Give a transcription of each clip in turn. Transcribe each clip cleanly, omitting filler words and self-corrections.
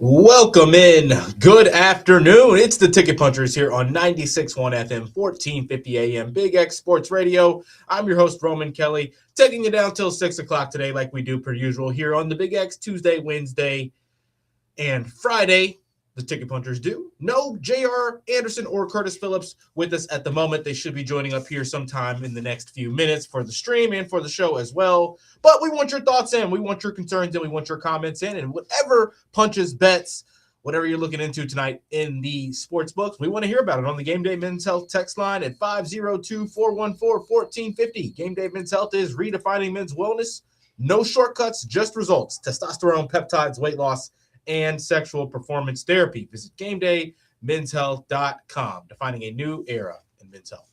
Welcome in. Good afternoon. It's the Ticket Punchers here on 96.1 FM, 1450 AM, Big X Sports Radio. I'm your host, Roman Kelly, taking you down till 6 o'clock today like we do per usual here on the Big X Tuesday, Wednesday, and Friday. The Ticket Punchers do. No J.R. Anderson or Curtis Phillips with us at the moment. They should be joining up here sometime in the next few minutes for the stream and for the show as well. But we want your thoughts in. We want your concerns in. We want your comments in. And whatever punches, bets, whatever you're looking into tonight in the sports books, we want to hear about it on the Game Day Men's Health text line at 502-414-1450. Game Day Men's Health is redefining men's wellness. No shortcuts, just results. Testosterone, peptides, weight loss, and sexual performance therapy. Visit GameDayMen'sHealth.com, defining a new era in men's health.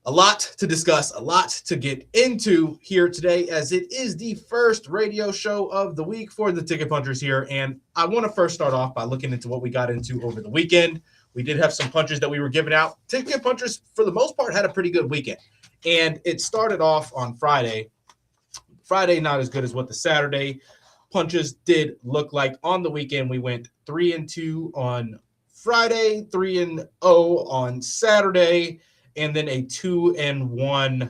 A lot to discuss, a lot to get into here today, as it is the first radio show of the week for the Ticket Punchers here. And I want to first start off by looking into what we got into over the weekend. We did have some punches that we were giving out. Ticket Punchers, for the most part, had a pretty good weekend. And it started off on Friday. Friday, not as good as what the Saturday punches did look like. On the weekend, we went 3-2 on Friday, 3-0 on Saturday, and then a 2-1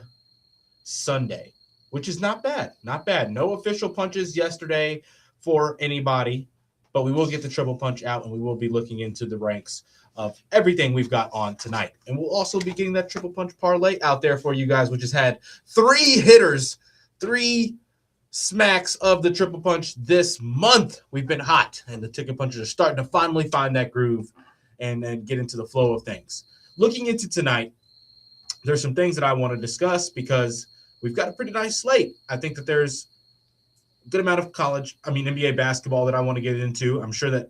Sunday, which is not bad. Not bad. No official punches yesterday for anybody, but we will get the triple punch out, and we will be looking into the ranks of everything we've got on tonight. And we'll also be getting that triple punch parlay out there for you guys, which has had 3 hitters, 3 smacks of the triple punch this month. We've been hot, and the Ticket Punchers are starting to finally find that groove and get into the flow of things. Looking into tonight, there's some things that I want to discuss because we've got a pretty nice slate. I think that there's a good amount of NBA basketball that I want to get into. I'm sure that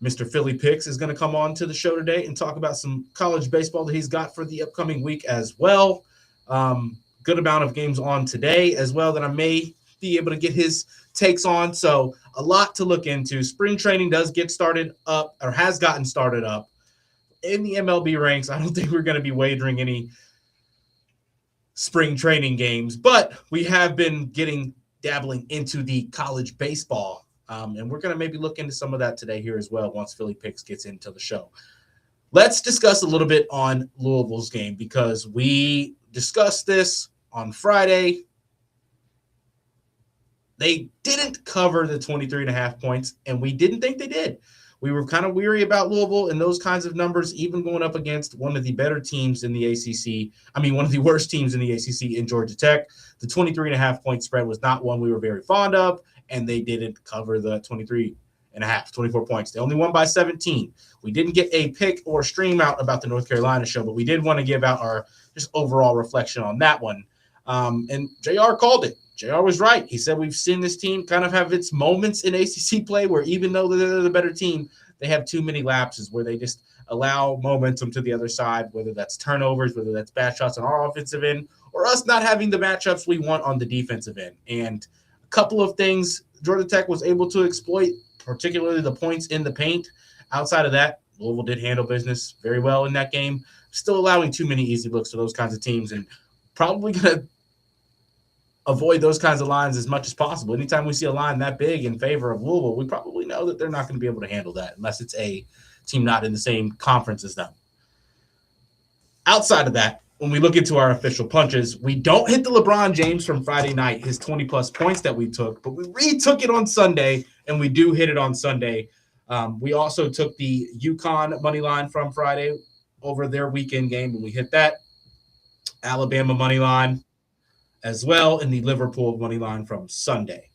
Mr. Philly Picks is going to come on to the show today and talk about some college baseball that he's got for the upcoming week as well. Good amount of games on today as well that I may be able to get his takes on. So a lot to look into. Spring training does get started up, or has gotten started up in the MLB ranks. I don't think we're going to be wagering any spring training games, but we have been dabbling into the college baseball. And we're going to maybe look into some of that today here as well once Philly Picks gets into the show. Let's discuss a little bit on Louisville's game, because we discussed this on Friday. They didn't cover the 23.5 points, and we didn't think they did. We were kind of weary about Louisville and those kinds of numbers, even going up against one of the better teams in the ACC. one of the worst teams in the ACC in Georgia Tech. The 23.5 point spread was not one we were very fond of, and they didn't cover the 24 points. They only won by 17. We didn't get a pick or stream out about the North Carolina show, but we did want to give out our just overall reflection on that one. And JR called it. JR was right. He said we've seen this team kind of have its moments in ACC play where even though they're the better team, they have too many lapses where they just allow momentum to the other side, whether that's turnovers, whether that's bad shots on our offensive end, or us not having the matchups we want on the defensive end. And a couple of things Georgia Tech was able to exploit, particularly the points in the paint. Outside of that, Louisville did handle business very well in that game, still allowing too many easy looks to those kinds of teams, and probably going to avoid those kinds of lines as much as possible. Anytime we see a line that big in favor of Louisville, we probably know that they're not going to be able to handle that unless it's a team not in the same conference as them. Outside of that, when we look into our official punches, we don't hit the LeBron James from Friday night, his 20-plus points that we took, but we retook it on Sunday, and we do hit it on Sunday. We also took the UConn money line from Friday over their weekend game, and we hit that. Alabama money line as well, in the Liverpool money line from Sunday.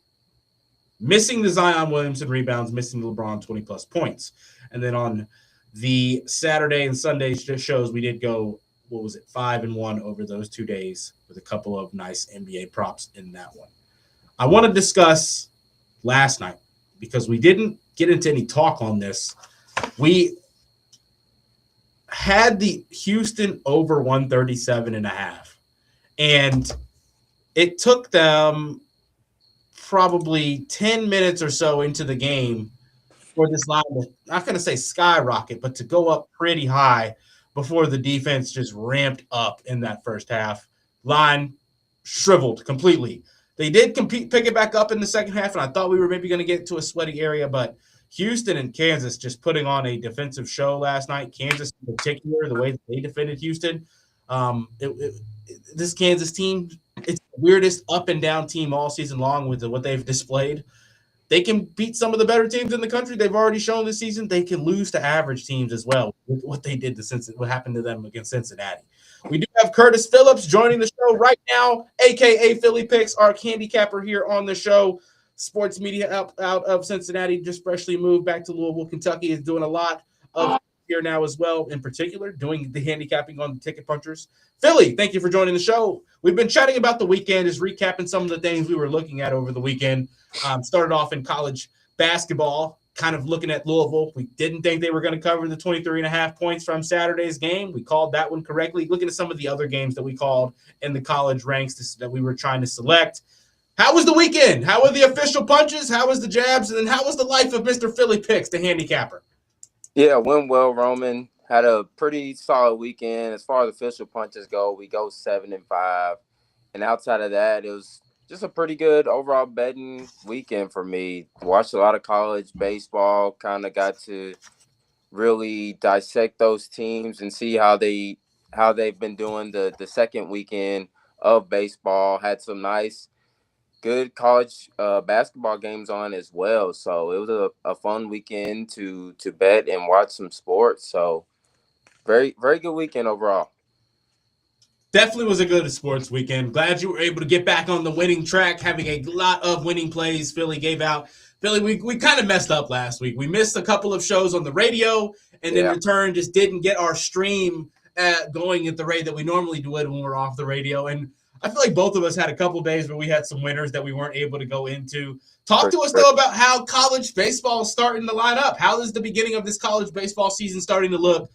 Missing the Zion Williamson rebounds, missing the LeBron 20-plus points. And then on the Saturday and Sunday shows, we did go, 5-1 over those 2 days with a couple of nice NBA props in that one. I want to discuss last night because we didn't get into any talk on this. We had the Houston over 137.5. And it took them probably 10 minutes or so into the game for this line to, not going to say skyrocket, but to go up pretty high before the defense just ramped up in that first half. Line shriveled completely. They did pick it back up in the second half, and I thought we were maybe going to get to a sweaty area, but Houston and Kansas just putting on a defensive show last night. Kansas in particular, the way that they defended Houston. This Kansas team, it's the weirdest up and down team all season long with what they've displayed. They can beat some of the better teams in the country. They've already shown this season. They can lose to average teams as well with what they did what happened to them against Cincinnati. We do have Curtis Phillips joining the show right now, a.k.a. Philly Picks, our handicapper here on the show. Sports media out of Cincinnati, just freshly moved back to Louisville, Kentucky, is doing a lot of here now as well, in particular, doing the handicapping on the Ticket Punchers. Philly, thank you for joining the show. We've been chatting about the weekend, just recapping some of the things we were looking at over the weekend. Started off in college basketball, kind of looking at Louisville. We didn't think they were going to cover the 23.5 points from Saturday's game. We called that one correctly. Looking at some of the other games that we called in the college ranks that we were trying to select. How was the weekend? How were the official punches? How was the jabs? And then how was the life of Mr. Philly Picks, the handicapper? Yeah, went well, Roman. Had a pretty solid weekend. As far as official punches go, we go 7-5. And outside of that, it was just a pretty good overall betting weekend for me. Watched a lot of college baseball, kind of got to really dissect those teams and see how they've been doing the second weekend of baseball. Had some nice good college basketball games on as well. So it was a fun weekend to bet and watch some sports. So very, very good weekend overall. Definitely was a good sports weekend. Glad you were able to get back on the winning track, having a lot of winning plays Philly gave out. Philly, we kind of messed up last week. We missed a couple of shows on the radio, and in return just didn't get our stream going at the rate that we normally do it when we're off the radio. And I feel like both of us had a couple days where we had some winners that we weren't able to go into. Talk to us, though, about how college baseball is starting to line up. How is the beginning of this college baseball season starting to look?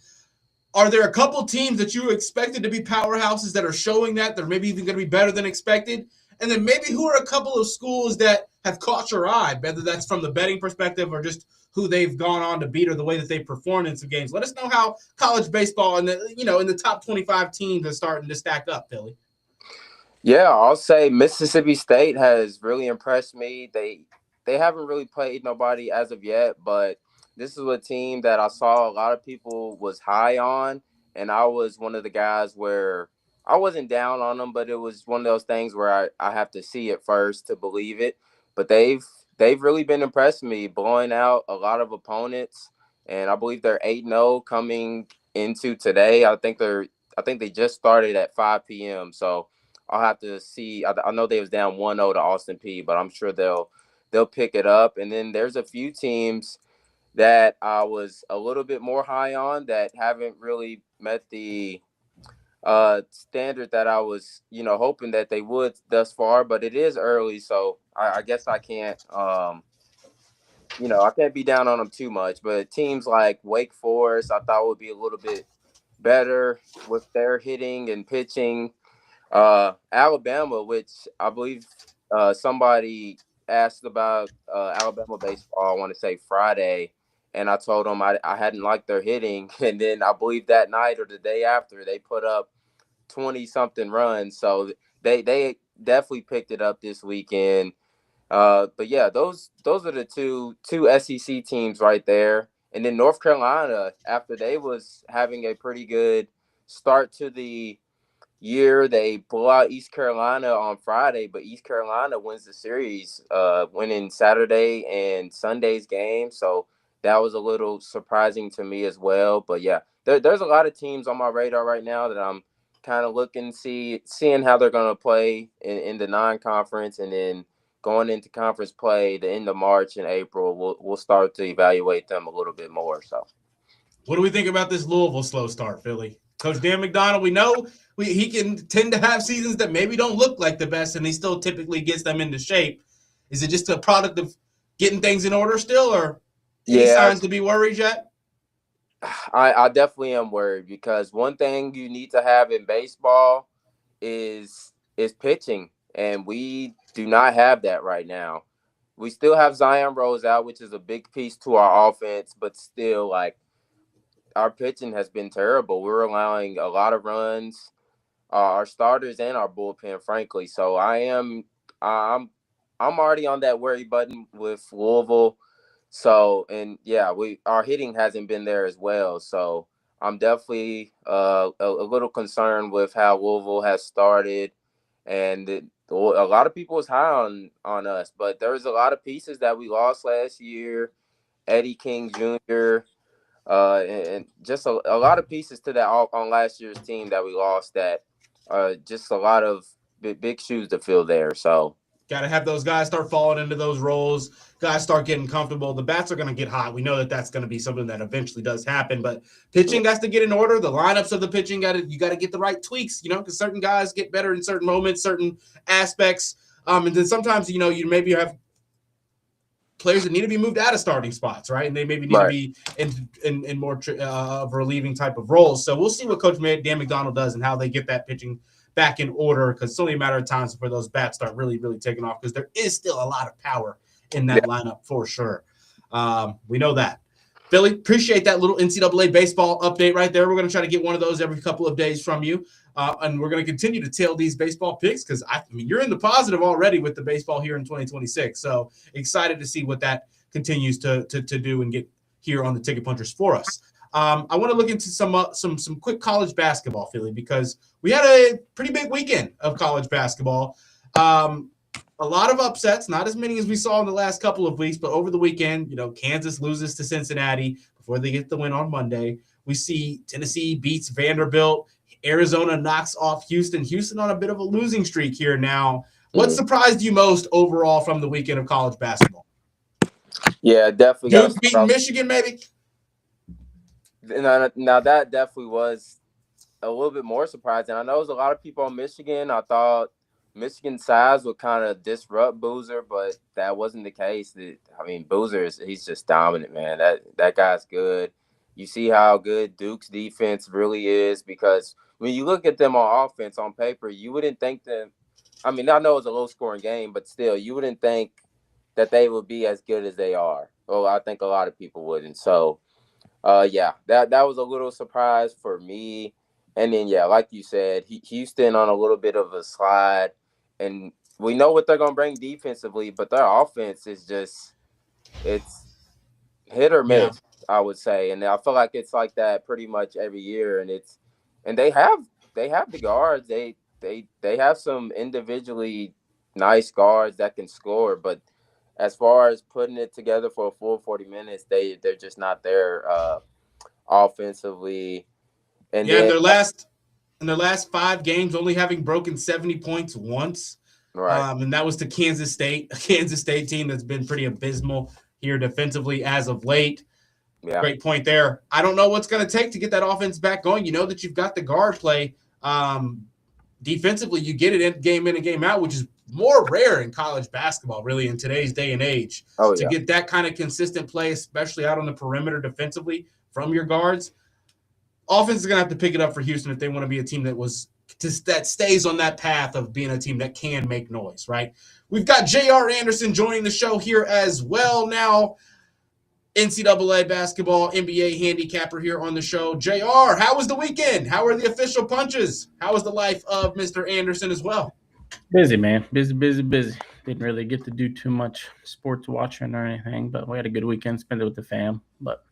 Are there a couple teams that you expected to be powerhouses that are showing that they're maybe even going to be better than expected? And then maybe who are a couple of schools that have caught your eye, whether that's from the betting perspective or just who they've gone on to beat or the way that they've performed in some games? Let us know how college baseball and in the top 25 teams are starting to stack up, Philly. Yeah, I'll say Mississippi State has really impressed me. They haven't really played nobody as of yet, but this is a team that I saw a lot of people was high on, and I was one of the guys where I wasn't down on them, but it was one of those things where I have to see it first to believe it. But they've really been impressing me, blowing out a lot of opponents, and I believe they're 8-0 coming into today. I think they just started at 5 p.m. So I'll have to see. I know they was down 1-0 to Austin Peay, but I'm sure they'll pick it up. And then there's a few teams that I was a little bit more high on that haven't really met the standard that I was, hoping that they would thus far. But it is early, so I guess I can't, I can't be down on them too much. But teams like Wake Forest, I thought would be a little bit better with their hitting and pitching. Alabama, which I believe somebody asked about Alabama baseball, I want to say Friday, and I told them I hadn't liked their hitting. And then I believe that night or the day after, they put up 20-something runs. So they definitely picked it up this weekend. But, yeah, those are the two SEC teams right there. And then North Carolina, after they was having a pretty good start to the year, they blow out East Carolina on Friday, but East Carolina wins the series, winning Saturday and Sunday's game. So that was a little surprising to me as well. But yeah, there's a lot of teams on my radar right now that I'm kind of looking, seeing how they're going to play in the non-conference, and then going into conference play the end of March and April, we'll start to evaluate them a little bit more. So, what do we think about this Louisville slow start, Philly? Coach Dan McDonald, we know he can tend to have seasons that maybe don't look like the best, and he still typically gets them into shape. Is it just a product of getting things in order still, or any signs to be worried yet? I definitely am worried because one thing you need to have in baseball is pitching, and we do not have that right now. We still have Zion Rose out, which is a big piece to our offense, but still, like, our pitching has been terrible. We're allowing a lot of runs, our starters and our bullpen, frankly. So I'm already on that worry button with Louisville. So, and yeah, our hitting hasn't been there as well. So I'm definitely a little concerned with how Louisville has started, and a lot of people was high on us, but there was a lot of pieces that we lost last year. Eddie King Jr. And just a lot of pieces to that on last year's team that we lost. That just a lot of big shoes to fill there. So. Got to have those guys start falling into those roles. Guys start getting comfortable. The bats are going to get hot. We know that that's going to be something that eventually does happen. But pitching has to get in order. The lineups of the pitching you got to get the right tweaks. Because certain guys get better in certain moments, certain aspects. And then sometimes you maybe have players that need to be moved out of starting spots, right? And they maybe need to be in more of relieving type of roles. So we'll see what Coach Dan McDonald does and how they get that pitching back in order, because it's only a matter of time before those bats start really, really taking off, because there is still a lot of power in that lineup for sure. We know that. Philly, appreciate that little NCAA baseball update right there. We're going to try to get one of those every couple of days from you, and we're going to continue to tail these baseball picks, because I mean, you're in the positive already with the baseball here in 2026. So excited to see what that continues to do and get here on the Ticket Punchers for us. I want to look into some quick college basketball, Philly, because we had a pretty big weekend of college basketball. A lot of upsets, not as many as we saw in the last couple of weeks, but over the weekend, Kansas loses to Cincinnati before they get the win on Monday. We see Tennessee beats Vanderbilt. Arizona knocks off Houston. Houston on a bit of a losing streak here now. What surprised you most overall from the weekend of college basketball? Yeah, definitely. Duke beating Michigan, maybe? Now that definitely was a little bit more surprising. I know there's a lot of people on Michigan. I thought Michigan's size would kind of disrupt Boozer, but that wasn't the case. Boozer he's just dominant, man. That guy's good. You see how good Duke's defense really is, because when you look at them on offense on paper, you wouldn't think them. I mean, I know it's a low scoring game, but still, you wouldn't think that they would be as good as they are. Well, I think a lot of people wouldn't. So. That was a little surprise for me. And then, like you said, Houston on a little bit of a slide. And we know what they're going to bring defensively, but their offense is it's hit or miss, I would say. And I feel like it's like that pretty much every year. And they have the guards. They have some individually nice guards that can score, but as far as putting it together for a full 40 minutes, they're just not there offensively. And in their last 5 games, only having broken 70 points once. Right. And that was to Kansas State, a Kansas State team that's been pretty abysmal here defensively as of late. Yeah. Great point there. I don't know what's going to take to get that offense back going. You know that you've got the guard play. Defensively, you get it in and game out, which is more rare in college basketball, really, in today's day and age. To get that kind of consistent play, especially out on the perimeter defensively from your guards. Offense is going to have to pick it up for Houston if they want to be a team that stays on that path of being a team that can make noise, right? We've got J.R. Anderson joining the show here as well now. NCAA basketball, NBA handicapper here on the show. JR, how was the weekend? How are the official punches? How was the life of Mr. Anderson as well? Busy, man. Busy. Didn't really get to do too much sports watching or anything, but we had a good weekend, spent it with the fam. But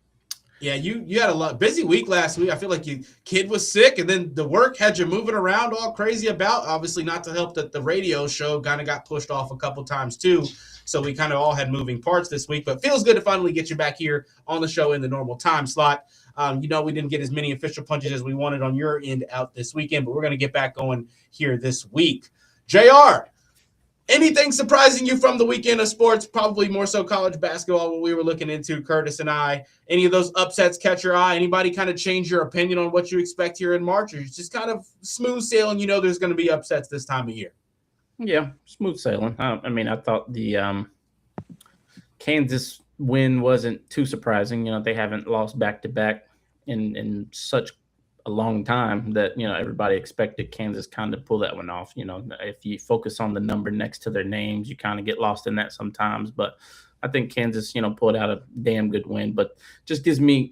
yeah, you had a busy week last week. I feel like your kid was sick, and then the work had you moving around all crazy about. Obviously, not to help that the radio show kind of got pushed off a couple times too. So we kind of all had moving parts this week, but feels good to finally get you back here on the show in the normal time slot. We didn't get as many official punches as we wanted on your end out this weekend, but we're going to get back going here this week. JR, anything surprising you from the weekend of sports? Probably more so college basketball, what we were looking into, Curtis and I. Any of those upsets catch your eye? Anybody kind of change your opinion on what you expect here in March? Or it's just kind of smooth sailing, there's going to be upsets this time of year? Yeah, smooth sailing. I thought the Kansas win wasn't too surprising. They haven't lost back-to-back in such a long time that, everybody expected Kansas kind of pull that one off. If you focus on the number next to their names, you kind of get lost in that sometimes. But I think Kansas, pulled out a damn good win, but just gets me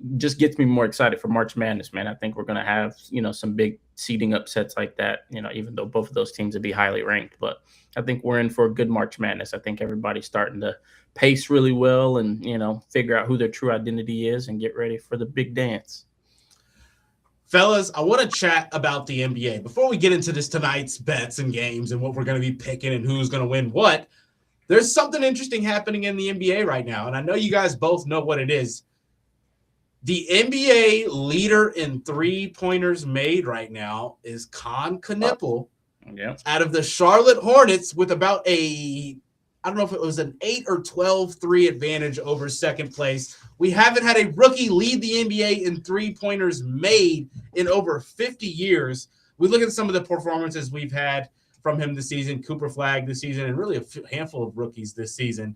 more excited for March Madness, man. I think we're going to have, some big seeding upsets like that, even though both of those teams would be highly ranked. But I think we're in for a good March Madness. I think everybody's starting to pace really well and, figure out who their true identity is and get ready for the big dance. Fellas, I want to chat about the NBA. Before we get into this tonight's bets and games and what we're going to be picking and who's going to win what, there's something interesting happening in the NBA right now, and I know you guys both know what it is. The NBA leader in three-pointers made right now is Con Knippel out of the Charlotte Hornets with about I don't know if it was an 8 or 12-3 advantage over second place. We haven't had a rookie lead the NBA in three-pointers made in over 50 years. We look at some of the performances we've had from him this season, Cooper Flagg this season, and really a handful of rookies this season.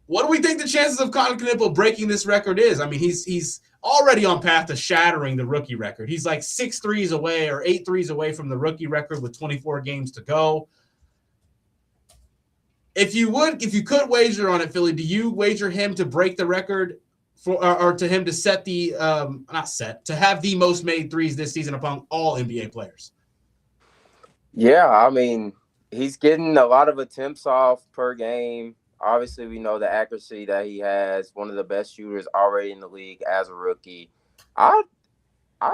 What do we think the chances of Con Knippel breaking this record is? I mean, he's already on path to shattering the rookie record. He's like 6 threes away or 8 threes away from the rookie record with 24 games to go. If you could wager on it, Philly, do you wager him to break the record or to him to set to have the most made threes this season among all NBA players? Yeah, I mean, he's getting a lot of attempts off per game. Obviously, we know the accuracy that he has, one of the best shooters already in the league as a rookie. I'd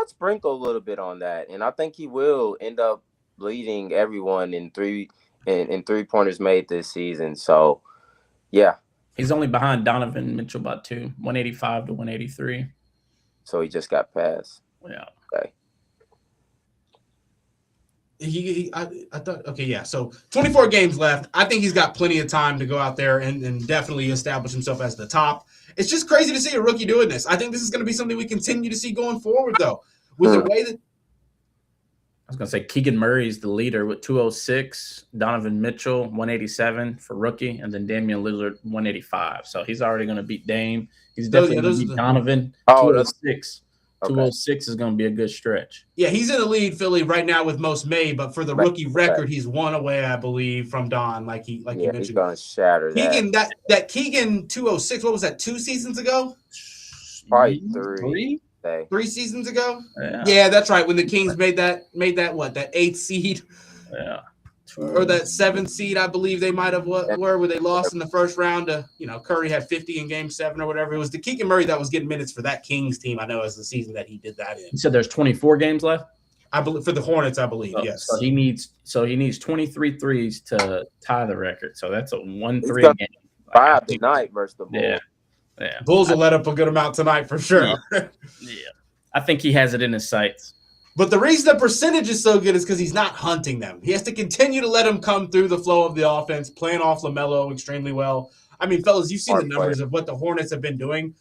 sprinkle a little bit on that, and I think he will end up leading everyone in three-pointers made this season. So, yeah. He's only behind Donovan Mitchell by 2, 185 to 183. So he just got passed. Yeah. Okay. I thought, okay, yeah. So 24 games left. I think he's got plenty of time to go out there and definitely establish himself as the top. It's just crazy to see a rookie doing this. I think this is going to be something we continue to see going forward, though, with the way that. I was going to say Keegan Murray's the leader with 206, Donovan Mitchell 187 for rookie, and then Damian Lillard 185. So he's already going to beat Dame. He's definitely going to beat Donovan 206. 206 is going to be a good stretch. Yeah, he's in the lead, Philly, right now with most made, but for the rookie record, he's 1 away, I believe, from Don, like you mentioned. He's going to shatter Keegan, that Keegan 206, what was that, 2 seasons ago? Probably 3. 3 seasons ago? Yeah, that's right. When the Kings made that 8th seed? Yeah. Or that 7th seed, I believe they might have where they lost in the first round to, Curry had 50 in game 7 or whatever. It was the Keegan Murray that was getting minutes for that Kings team, I know, as the season that he did that in. You said there's 24 games left? I believe for the Hornets, I believe, yes. So he needs 23 threes to tie the record. So that's a 1-3 game. 5 tonight versus the Bulls. Yeah. Bulls will let up a good amount tonight for sure. Yeah. I think he has it in his sights. But the reason the percentage is so good is because he's not hunting them. He has to continue to let them come through the flow of the offense, playing off LaMelo extremely well. I mean, fellas, you've seen the numbers of what the Hornets have been doing.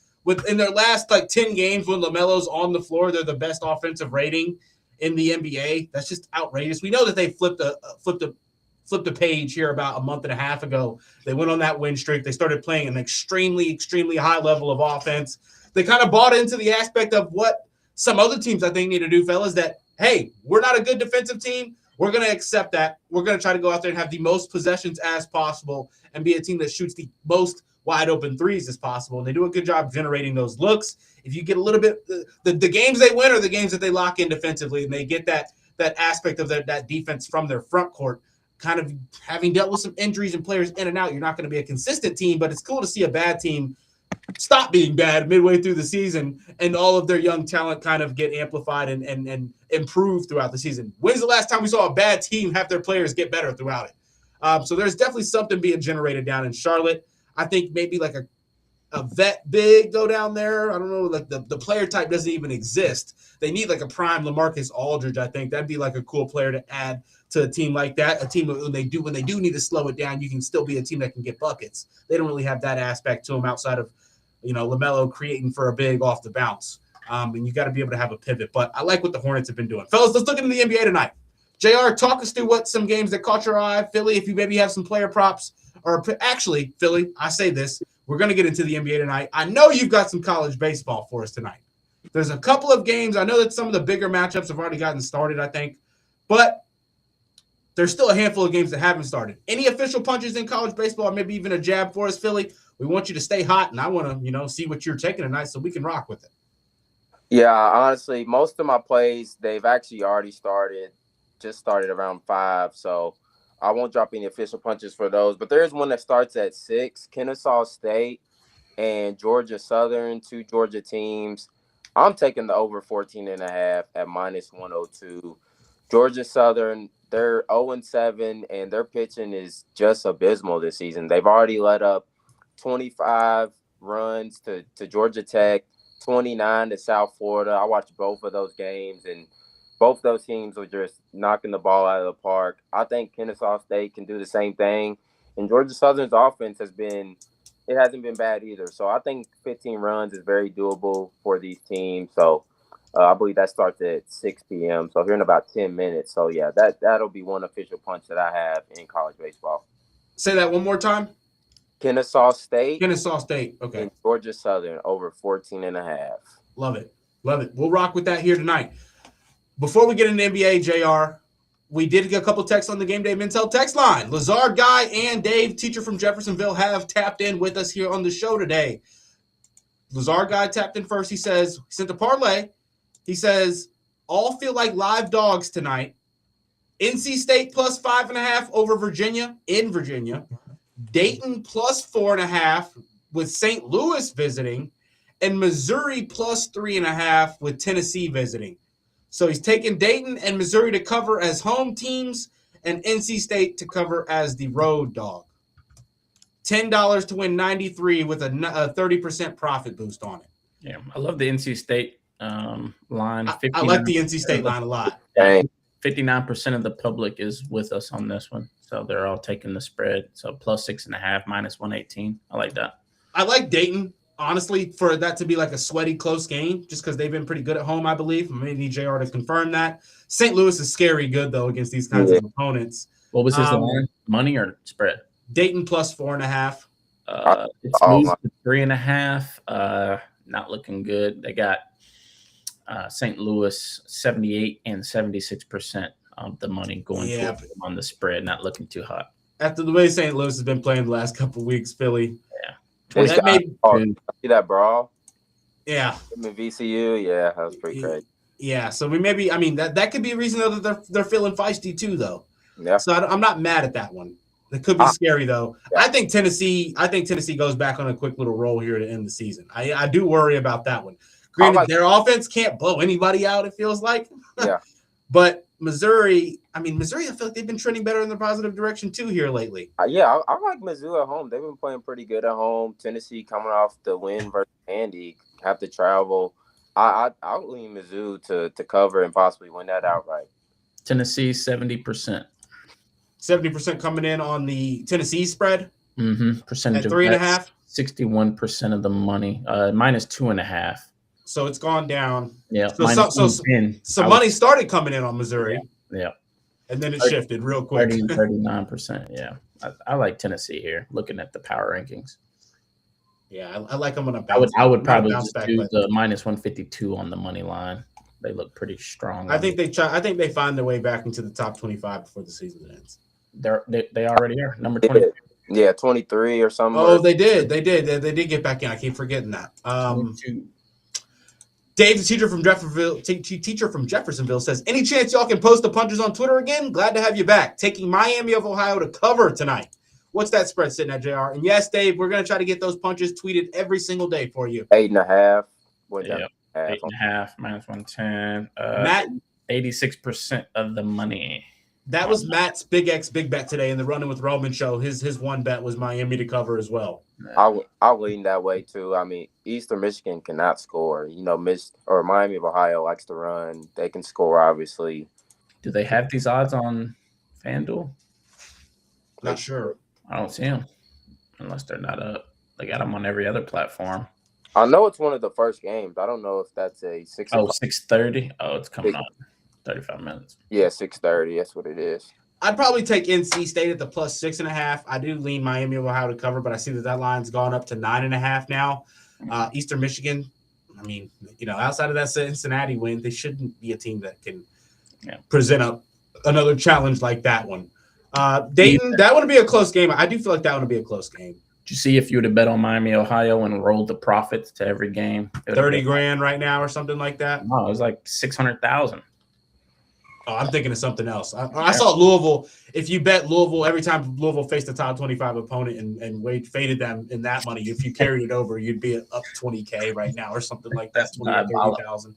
In their last 10 games when LaMelo's on the floor, they're the best offensive rating in the NBA. That's just outrageous. We know that they flipped the page here about a month and a half ago. They went on that win streak. They started playing an extremely, extremely high level of offense. They kind of bought into the aspect of what some other teams I think need to do, fellas, that, hey, we're not a good defensive team. We're going to accept that. We're going to try to go out there and have the most possessions as possible and be a team that shoots the most wide open threes as possible. And they do a good job generating those looks. If you get a little bit, the games they win are the games that they lock in defensively, and they get that aspect of that defense from their front court. Kind of having dealt with some injuries and players in and out, you're not going to be a consistent team, but it's cool to see a bad team stop being bad midway through the season and all of their young talent kind of get amplified and improve throughout the season. When's the last time we saw a bad team have their players get better throughout it? So there's definitely something being generated down in Charlotte. I think maybe like a vet big go down there. I don't know, like the player type doesn't even exist. They need like a prime LaMarcus Aldridge, I think. That'd be like a cool player to add to a team like that. A team when they do need to slow it down, you can still be a team that can get buckets. They don't really have that aspect to them outside of, LaMelo creating for a big off the bounce. And you got to be able to have a pivot. But I like what the Hornets have been doing. Fellas, let's look into the NBA tonight. JR, talk us through what some games that caught your eye. Philly, if you maybe have some player props. Or actually, Philly, I say this. We're going to get into the NBA tonight. I know you've got some college baseball for us tonight. There's a couple of games. I know that some of the bigger matchups have already gotten started, I think, but there's still a handful of games that haven't started. Any official punches in college baseball, or maybe even a jab for us, Philly? We want you to stay hot, and I want to, see what you're taking tonight so we can rock with it. Yeah, honestly, most of my plays, they've actually already just started around 5, so I won't drop any official punches for those. But there is one that starts at 6, Kennesaw State and Georgia Southern, 2 Georgia teams. I'm taking the over 14.5 at -102. Georgia Southern, they're 0-7, and their pitching is just abysmal this season. They've already let up 25 runs to Georgia Tech, 29 to South Florida. I watched both of those games, and both those teams were just knocking the ball out of the park. I think Kennesaw State can do the same thing, and Georgia Southern's offense hasn't been bad either. So I think 15 runs is very doable for these teams. So I believe that starts at 6 p.m. So here in about 10 minutes. So, yeah, that'll be one official punch that I have in college baseball. Say that one more time. Kennesaw State. Okay. And Georgia Southern over 14.5. Love it. We'll rock with that here tonight. Before we get into NBA, JR, we did get a couple texts on the Game Day Mintel text line. Lazard Guy and Dave, teacher from Jeffersonville, have tapped in with us here on the show today. Lazard Guy tapped in first. He says, he sent a parlay. He says, all feel like live dogs tonight. NC State plus 5.5 over Virginia in Virginia. Dayton plus 4.5 with St. Louis visiting. And Missouri plus 3.5 with Tennessee visiting. So he's taking Dayton and Missouri to cover as home teams and NC State to cover as the road dog. $10 to win 93 with a 30% profit boost on it. Yeah, I love the NC State line. I like the NC State line a lot. 59% of the public is with us on this one. So they're all taking the spread. So plus 6.5, -118. I like that. I like Dayton, honestly, for that to be like a sweaty, close game, just because they've been pretty good at home, I believe. I may need JR to confirm that. St. Louis is scary good, though, against these kinds of opponents. What was his line? Money or spread? Dayton plus 4.5. It's moved to 3.5. Not looking good. They got St. Louis 78 and 76% of the money going on the spread, not looking too hot. After the way St. Louis has been playing the last couple of weeks, Philly. Yeah. See that brawl? Yeah. In VCU? Yeah, that was pretty crazy. Yeah, so that could be a reason though that they're feeling feisty too, though. Yeah. So I'm not mad at that one. It could be scary though. Yeah. I think Tennessee goes back on a quick little roll here to end the season. I do worry about that one. Granted, their offense can't blow anybody out, it feels like. Yeah. But Missouri, I feel like they've been trending better in the positive direction too here lately. I like Mizzou at home. They've been playing pretty good at home. Tennessee coming off the win versus Andy, have to travel. I'll lean Mizzou to cover and possibly win that outright. Tennessee 70%. 70% coming in on the Tennessee spread. Mm-hmm. Percentage at 3.5. 61% of the money. -2.5. So it's gone down. Yeah. So money started coming in on Missouri. Yeah. And then it shifted real quick. 39%. Yeah. I like Tennessee here, looking at the power rankings. Yeah, I like them on a bounce. I would probably just do the -152 on the money line. They look pretty strong. I think they find their way back into the top 25 before the season ends. They already are number 20. Yeah, 23 or something. Oh, they did. They did get back in. I keep forgetting that. 22. Dave, the teacher from Jeffersonville, says, any chance y'all can post the punches on Twitter again? Glad to have you back. Taking Miami of Ohio to cover tonight. What's that spread sitting at, JR? And yes, Dave, we're going to try to get those punches tweeted every single day for you. 8.5. Yeah, 8.5, -110. Matt, 86% of the money. That was Matt's Big X Big Bet today in the Running with Roman show. His one bet was Miami to cover as well. I'll lean that way too. Eastern Michigan cannot score. Miami of Ohio likes to run. They can score, obviously. Do they have these odds on FanDuel? Not sure. I don't see them unless they're not up. They got them on every other platform. I know it's one of the first games. I don't know if that's a 6. 6:30. Oh, it's coming on 35 minutes. Yeah, 6:30. That's what it is. I'd probably take NC State at the plus 6.5. I do lean Miami of Ohio to cover, but I see that line's gone up to 9.5 now. Eastern Michigan, I mean, outside of that Cincinnati win, they shouldn't be a team that can present another challenge like that one. Dayton, that would be a close game. I do feel like that would be a close game. Did you see if you would have bet on Miami, Ohio, and rolled the profits to every game? 30 grand right now or something like that? No, it was like 600,000. Oh, I'm thinking of something else. I saw Louisville. If you bet Louisville every time Louisville faced a top 25 opponent and Wade faded them in that money, if you carried it over, you'd be up 20K right now or something like that, 20 or 30,000.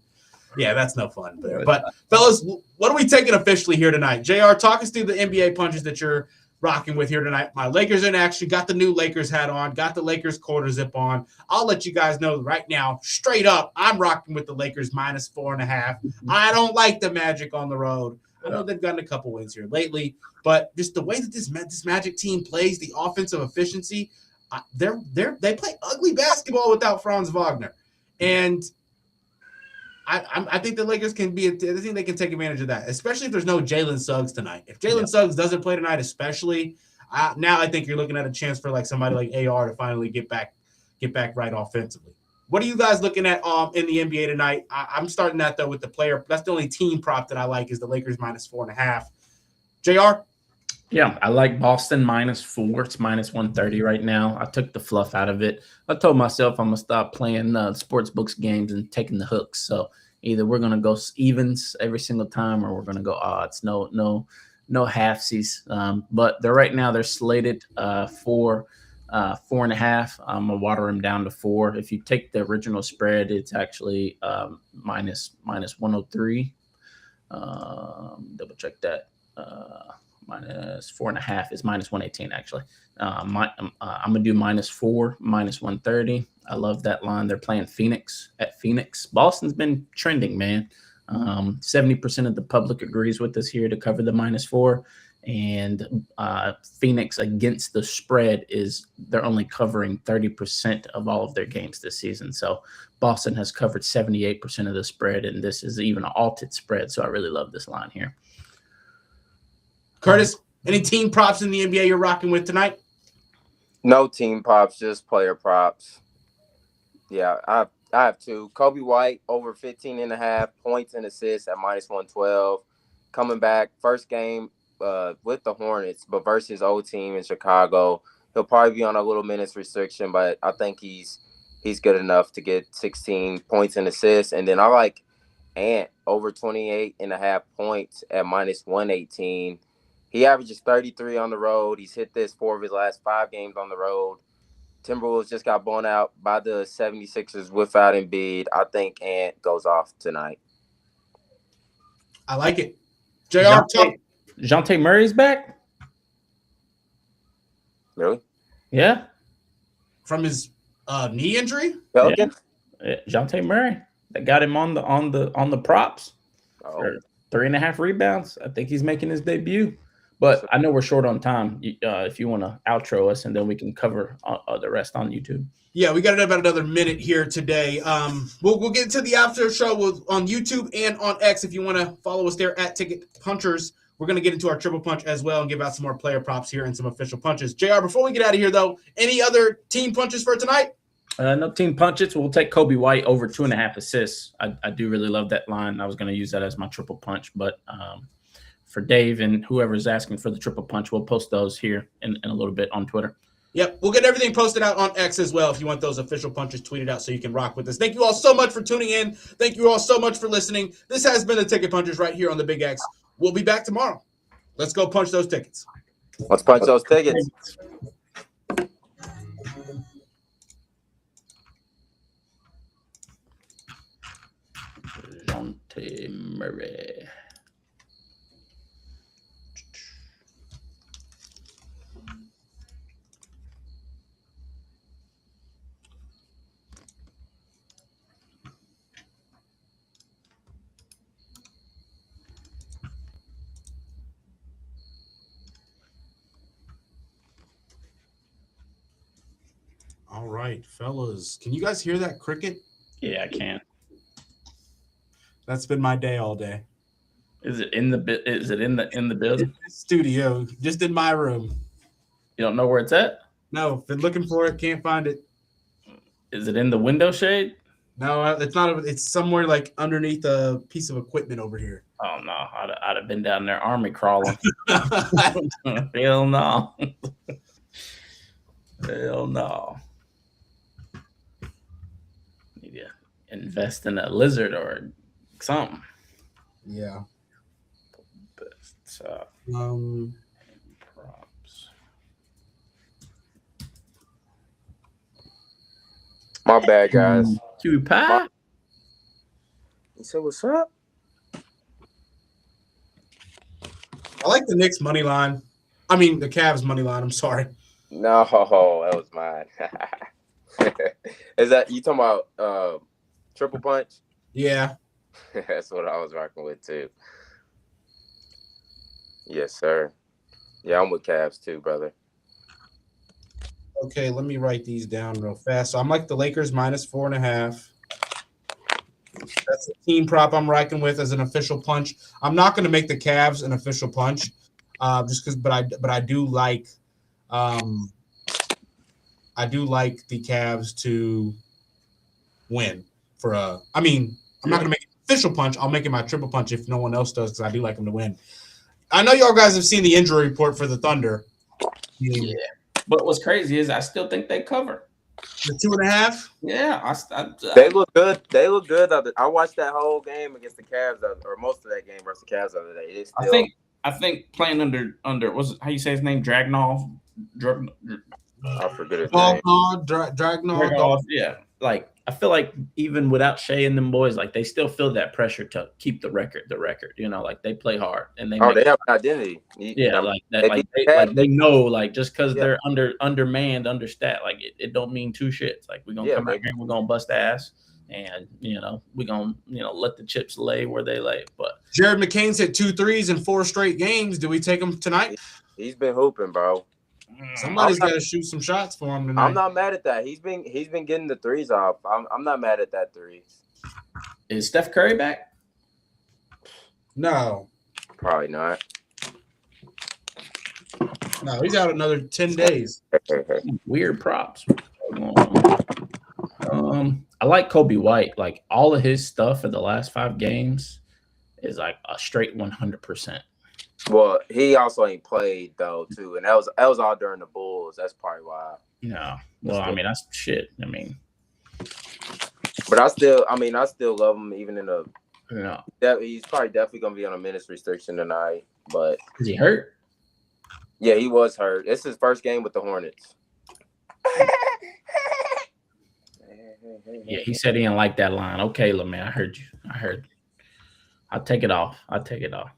Yeah, that's no fun. But fellas, what are we taking officially here tonight? JR, talk us through the NBA punches that you're rocking with here tonight. My Lakers in action, got the new Lakers hat on, got the Lakers quarter zip on. I'll let you guys know right now, straight up, I'm rocking with the Lakers -4.5. I don't like the Magic on the road. I know they've gotten a couple wins here lately, but just the way that this Magic team plays, the offensive efficiency, they play ugly basketball without Franz Wagner. And I think the Lakers I think they can take advantage of that, especially if there's no Jalen Suggs tonight. If Jalen Suggs doesn't play tonight, especially, now I think you're looking at a chance for like somebody like AR to finally get back right offensively. What are you guys looking at in the NBA tonight? I'm starting that though with the player. That's the only team prop that I like is the Lakers -4.5. JR? Yeah, I like Boston -4. It's -130 right now. I took the fluff out of it. I told myself I'm going to stop playing sports books games and taking the hooks. So either we're going to go evens every single time or we're going to go odds. No halfsies. But they're slated for 4.5. I'm going to water them down to 4. If you take the original spread, it's actually -103. Double check that. -4.5 is -118 actually. I'm gonna do -4, -130. I love that line. They're playing Phoenix at Phoenix. Boston's been trending, man. 70% of the public agrees with us here to cover the -4, and Phoenix against the spread they're only covering 30% of all of their games this season. So Boston has covered 78% of the spread, and this is even an altered spread. So I really love this line here. Curtis, any team props in the NBA you're rocking with tonight? No team props, just player props. Yeah, I have two. Kobe White over 15.5 points and assists at -112. Coming back, first game with the Hornets, but versus old team in Chicago. He'll probably be on a little minutes restriction, but I think he's good enough to get 16 points and assists. And then I like Ant over 28.5 points at -118. He averages 33 on the road. He's hit this 4 of his last 5 games on the road. Timberwolves just got blown out by the 76ers without Embiid. I think Ant goes off tonight. I like it. JR, DeJounte Murray's back? Really? Yeah. From his knee injury? Pelican? Yeah. DeJounte Murray. They got him on the props for 3.5 rebounds. I think he's making his debut. But I know we're short on time. If you want to outro us, and then we can cover the rest on YouTube. Yeah, we got about another minute here today. We'll get to the after show on YouTube and on X. If you want to follow us there at Ticket Punchers, we're going to get into our triple punch as well and give out some more player props here and some official punches. JR, before we get out of here, though, any other team punches for tonight? No team punches. We'll take Kobe White over 2.5 assists. I do really love that line. I was going to use that as my triple punch, but for Dave and whoever's asking for the triple punch, we'll post those here in a little bit on Twitter. Yep, we'll get everything posted out on X as well if you want those official punches tweeted out so you can rock with us. Thank you all so much for tuning in. Thank you all so much for listening. This has been the Ticket Punchers right here on the Big X. We'll be back tomorrow. Let's go punch those tickets. Let's punch those tickets. DeJounte Murray. All right, fellas. Can you guys hear that cricket? Yeah, I can. That's been my day all day. Is it in the building? Studio, just in my room. You don't know where it's at? No, been looking for it, can't find it. Is it in the window shade? No, it's not. It's somewhere like underneath a piece of equipment over here. Oh no, I'd have been down there army crawling. Hell no. Hell no. Need to invest in a lizard or something. Yeah. But, props. My bad, guys. Cutie pie. You said what's up? I like the Knicks money line. I mean, the Cavs money line. I'm sorry. No, that was mine. Is that you talking about triple punch? Yeah. That's what I was rocking with too. Yes, sir. Yeah, I'm with Cavs too, brother. Okay, let me write these down real fast. So I'm like the Lakers -4.5. That's the team prop I'm rocking with as an official punch. I'm not going to make the Cavs an official punch, just because. But I do like, the Cavs to win I mean, I'm not going to make it an official punch. I'll make it my triple punch if no one else does, because I do like them to win. I know y'all guys have seen the injury report for the Thunder. Yeah, but what's crazy is I still think they cover. The 2.5? Yeah, they look good. They look good. I watched that whole game against the Cavs, or most of that game versus the Cavs the other day. I think playing under what's how you say his name, Dragnov. I forget his name. Dragnov. Yeah, like I feel like even without Shea and them boys, like they still feel that pressure to keep the record. You know, like they play hard and they have an identity. Yeah, like that. They know, like just because they're undermanned, understat, like it don't mean two shits. Like we're gonna come out here and we're gonna bust ass, and we're gonna let the chips lay where they lay. But Jared McCain's hit 2 threes in 4 straight games. Do we take him tonight? He's been hooping, bro. Somebody's got to shoot some shots for him tonight. I'm not mad at that. He's been getting the threes off. I'm not mad at that three. Is Steph Curry back? No, probably not. No, he's out another 10 days. Weird props. I like Kobe White. Like all of his stuff for the last 5 games is like a straight 100%. Well, he also ain't played though too, and that was all during the Bulls. That's probably why. No, well, I mean that's shit. I mean, but I still love him even in the. No, he's probably definitely gonna be on a minutes restriction tonight. But is he hurt? Yeah, he was hurt. It's his first game with the Hornets. Yeah, he said he didn't like that line. Okay, man, I heard you. I'll take it off. I take it off.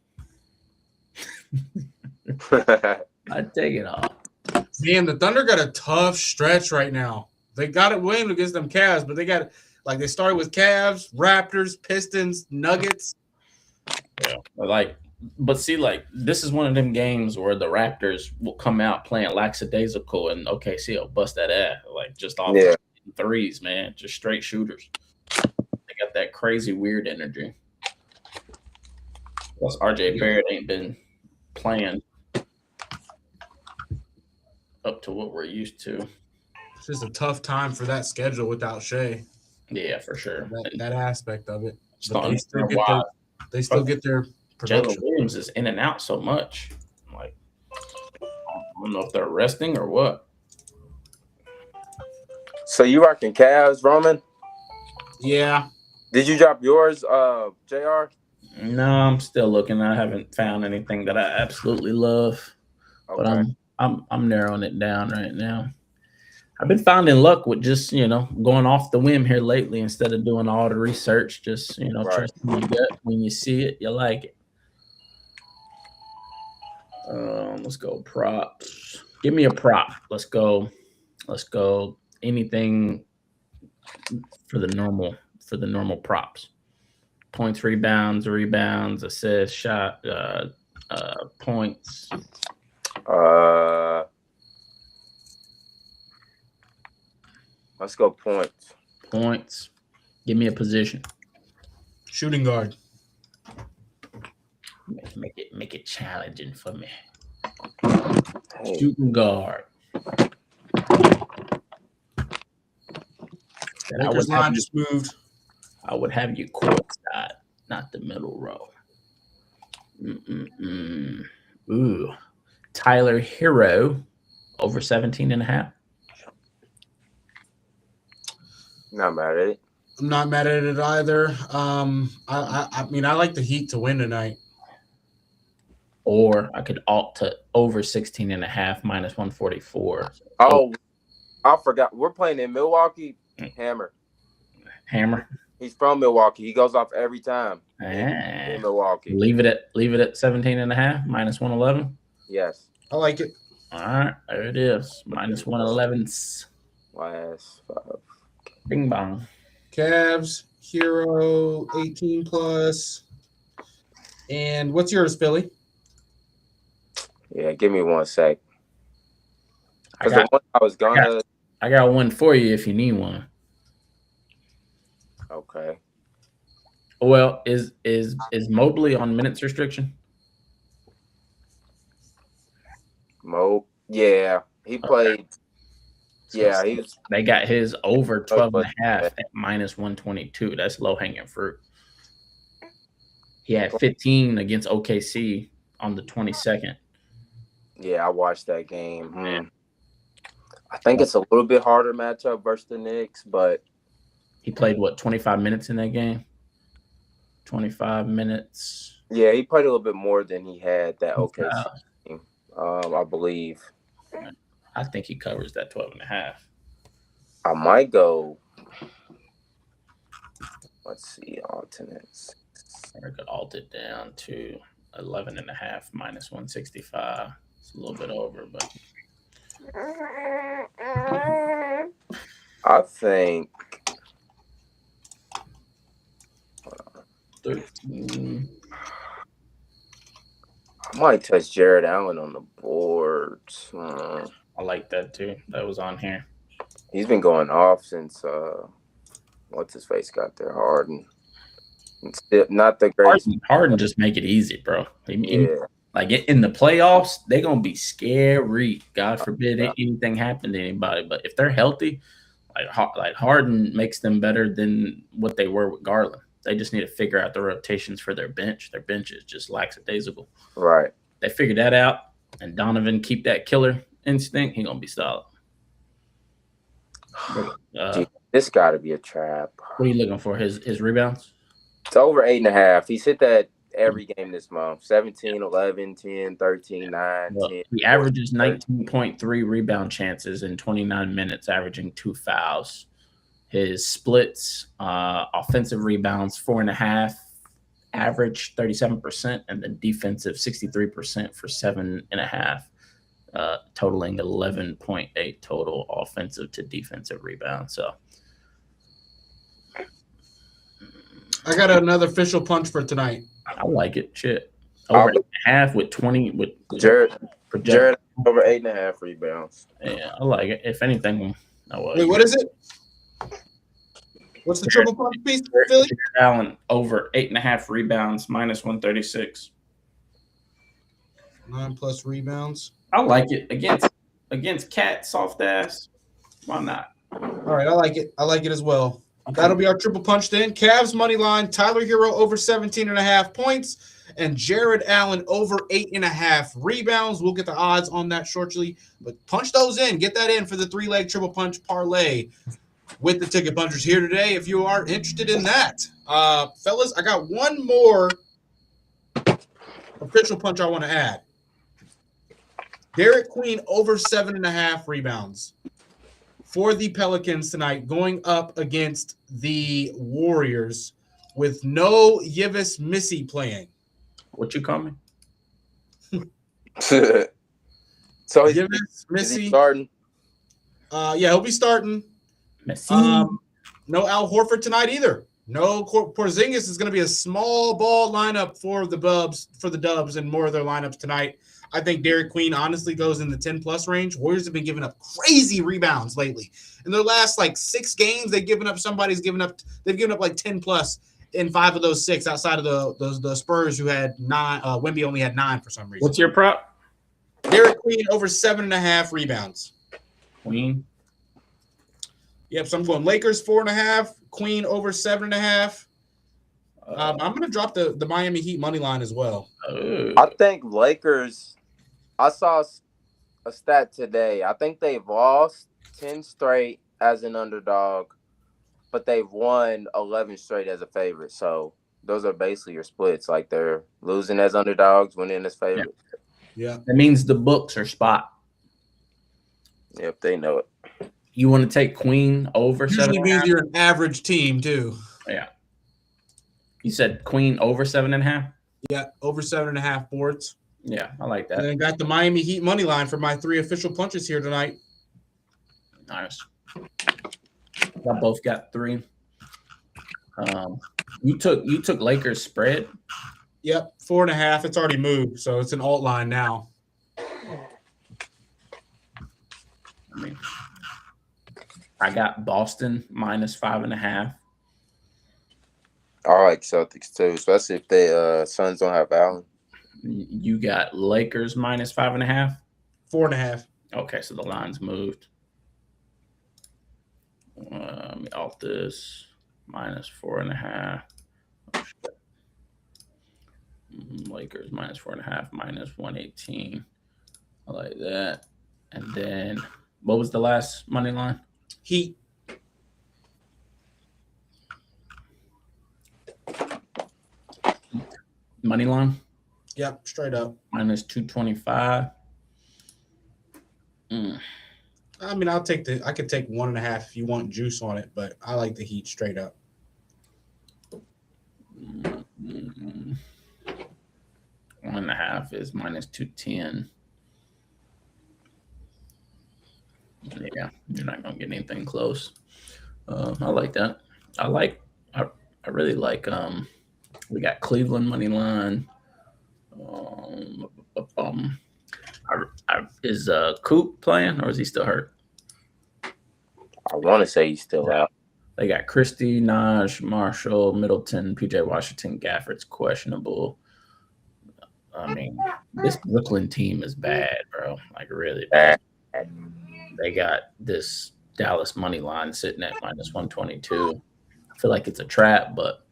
Man, the Thunder got a tough stretch right now. They got it win against them Cavs, but they got they started with Cavs, Raptors, Pistons, Nuggets. Yeah, but see, this is one of them games where the Raptors will come out playing lackadaisical, and OKC will bust that ass just off threes, man, just straight shooters. They got that crazy weird energy. Plus, RJ Barrett ain't been playing up to what we're used to. It's just a tough time for that schedule without Shea. Yeah, for sure. That aspect of it. They still get their production. Jalen Williams is in and out so much. I don't know if they're resting or what. So you rocking Cavs, Roman? Yeah. Did you drop yours, JR? No, I'm still looking. I haven't found anything that I absolutely love, but I'm narrowing it down right now. I've been finding luck with just going off the whim here lately instead of doing all the research. Just trusting your gut. When you see it, you like it. Let's go props. Give me a prop. Let's go. Anything for the normal props. Points, rebounds, assists, shot, points. Let's go points. Points. Give me a position. Shooting guard. Make it challenging for me. Hey. Shooting guard. Lakers line just moved. I would have you courtside, not the middle row. Ooh, Tyler Hero over 17.5. Not mad at it. I'm not mad at it either. I mean, I like the Heat to win tonight. Or I could alt to over 16.5 minus 144. Oh, I forgot. We're playing in Milwaukee. Hammer. He's from Milwaukee. He goes off every time in Milwaukee. Leave it at 17.5 minus 111. Yes. I like it. All right, there it is. Minus 111. Last 5. Bing bong. Cavs, Hero, 18 plus. And what's yours, Philly? Yeah, give me 1 sec. I got one for you if you need one. Okay. Well, is Mobley on minutes restriction? Yeah, he played. Yeah, they got his over 12.5 at minus 122. That's low hanging fruit. He had 15 against OKC on the 22nd. Yeah, I watched that game. I think it's a little bit harder matchup versus the Knicks, but he played 25 minutes in that game? 25 minutes. Yeah, he played a little bit more than he had that OKC game, I believe. I think he covers that 12.5. I might go. Let's see, alternates. I could alt it down to 11.5 minus 165. It's a little bit over, but I think 13. I might touch Jared Allen on the board. I like that too. That was on here. He's been going off since what's his face got there, Harden. It's not the greatest. Harden just make it easy, bro. Yeah. Like in the playoffs, they're gonna be scary. God forbid anything happen to anybody. But if they're healthy, like Harden makes them better than what they were with Garland. They just need to figure out the rotations for their bench. Their bench is just lackadaisical. Right. They figured that out, and Donovan keep that killer instinct. He gonna be solid. Dude, this got to be a trap. What are you looking for? His rebounds? It's over 8.5. He's hit that every game this month. 17, 11, 10, 13, 9, 10. He averages 19.3 rebound chances in 29 minutes, averaging 2 fouls. His splits, offensive rebounds, 4.5, average 37%, and then defensive 63% for 7.5, totaling 11.8 total offensive to defensive rebounds. So I got another official punch for tonight. I like it. Shit. Over 8.5 with 20 with Jared over 8.5 rebounds. Yeah, I like it. If anything, wait, what is it? What's the triple punch piece, Philly? Allen over 8.5 rebounds, minus 136. 9+ rebounds. I like it against Cat soft ass. Why not? All right, I like it. I like it as well. That'll be our triple punch then. Cavs money line, Tyler Hero over 17.5 points, and Jared Allen over 8.5 rebounds. We'll get the odds on that shortly, but punch those in. Get that in for the 3-leg triple punch parlay with the ticket punchers here today if you are interested in that. Fellas, I got one more official punch I want to add. Derek Queen over 7.5 rebounds for the Pelicans tonight, going up against the Warriors with no Yves Missy playing. What you call me? So Yves Missy starting. Yeah, he'll be starting. Messy. No Al Horford tonight either. No Porzingis is going to be a small ball lineup for the Dubs and more of their lineups tonight. I think Derek Queen honestly goes in the 10+ range. Warriors have been giving up crazy rebounds lately. In their last 6 games, they've given up like 10+ in 5 of those 6 outside of the Spurs who had 9. Wemby only had 9 for some reason. What's your prop? Derek Queen over 7.5 rebounds. Queen. Yep. So I'm going Lakers 4.5, Queen over 7.5. I'm going to drop the Miami Heat money line as well. I think Lakers. I saw a stat today. I think they've lost 10 straight as an underdog, but they've won 11 straight as a favorite. So those are basically your splits. Like they're losing as underdogs, winning as favorites. Yeah. That means the books are spot. Yep, they know it. You want to take Queen over Usually 7.5? means you're an average team too. Yeah. You said Queen over 7.5? Yeah, over 7.5 boards. Yeah, I like And that. then got the Miami Heat money line for my 3 official punches here tonight. Nice. I both got 3. You took Lakers spread. Yep, 4.5. It's already moved, so it's an alt line now. I got Boston minus 5.5. I like Celtics too, especially if the Suns don't have Allen. You got Lakers minus 5.5. 4.5. Okay, so the line's moved. Let me alt this minus 4.5. Oh, shit. Lakers minus 4.5, minus 118. I like that. And then what was the last money line? Heat. Money line Yep, straight up. minus 225. I mean, I could take 1.5 if you want juice on it, but I like the Heat straight up. 1.5 is minus 210. Yeah, you're not gonna get anything close. I like that. I really like. We got Cleveland money line. Is Coop playing or is he still hurt? I want to say he's still out. They got Christie, Naj, Marshall, Middleton, PJ Washington, Gafford's questionable. I mean, this Brooklyn team is bad, bro. Like really bad. They got this Dallas money line sitting at minus 122. I feel like it's a trap, but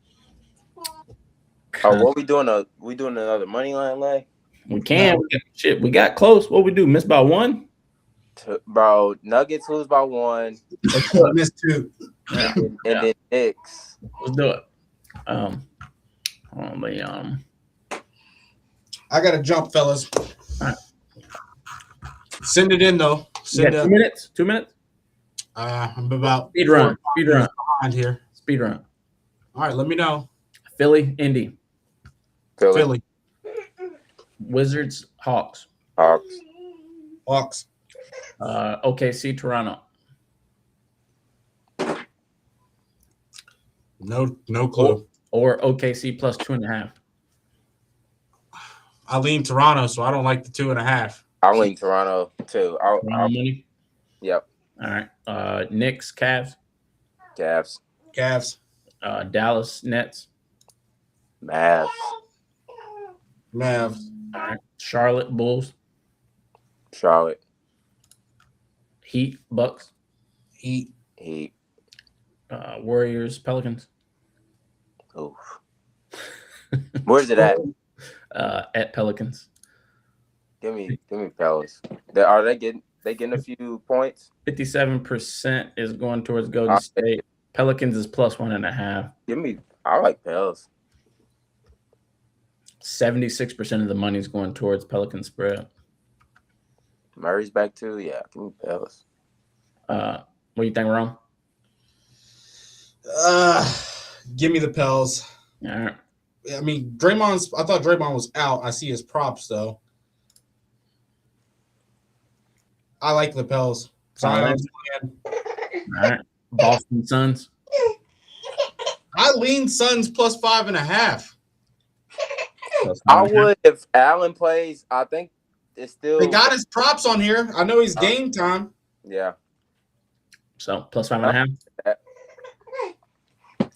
what we doing? We doing another money line leg? we can. Shit, we got close. What we do? Miss by 1? Bro, Nuggets lose by 1. Missed 2. Yeah. And then Knicks. Let's do it. I got to jump, fellas. All right. Send it in, though. You got 2 minutes? 2 minutes? I'm about Speed run. behind here. Speed run. All right, let me know. Philly, Indy. Philly. Wizards, Hawks. Hawks. OKC, Toronto. No clue. Or OKC plus 2.5. I lean Toronto, so I don't like the 2.5. I lean Toronto too. Toronto money. Yep. All right. Knicks, Cavs. Cavs. Dallas, Nets. Mavs. All right. Charlotte, Bulls. Charlotte. Heat, Bucks. Heat. Warriors, Pelicans. Oof. Where's it at? At Pelicans. Give me Pelicans. Are they getting a few points? 57% is going towards Golden State. Pelicans is plus 1.5. I like Pelicans. 76% of the money is going towards Pelican spread. Murray's back too. Yeah, give me Pelicans. What do you think, Ron? Give me the Pels. All right. I mean, I thought Draymond was out. I see his props, though. I like the Pels. All right. Boston Suns. I lean Suns plus 5.5. I would if Allen plays. I think it's still. They got his props on here. I know he's game time. Yeah. So plus 5.5.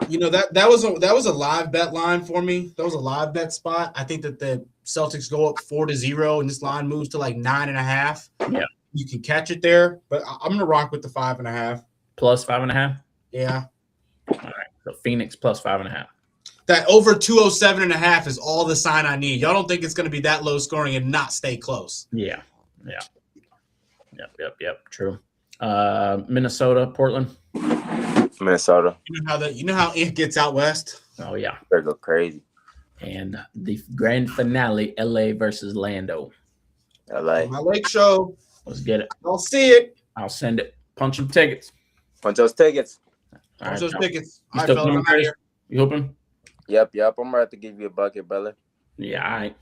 You know that was a live bet line for me. That was a live bet spot. I think that the Celtics go up 4-0 and this line moves to like 9.5. Yeah, you can catch it there, but I'm gonna rock with the 5.5. plus 5.5. Yeah. All right. So Phoenix plus 5.5. That over 207.5 is all the sign I need. Y'all don't think it's going to be that low scoring and not stay close? Yeah. Yep. True. Minnesota, Portland. Minnesota. You know how it gets out west? Oh yeah. They go crazy. And the grand finale, LA versus Lando. LA. My Lake Show. Let's get it. I'll see it. I'll send it. Punch them tickets. Punch those tickets. All Punch right, those tickets. You All right, still fellas, coming, I'm out Chris? here. You hoping? Yep. I'm about to give you a bucket, brother. Yeah, all right.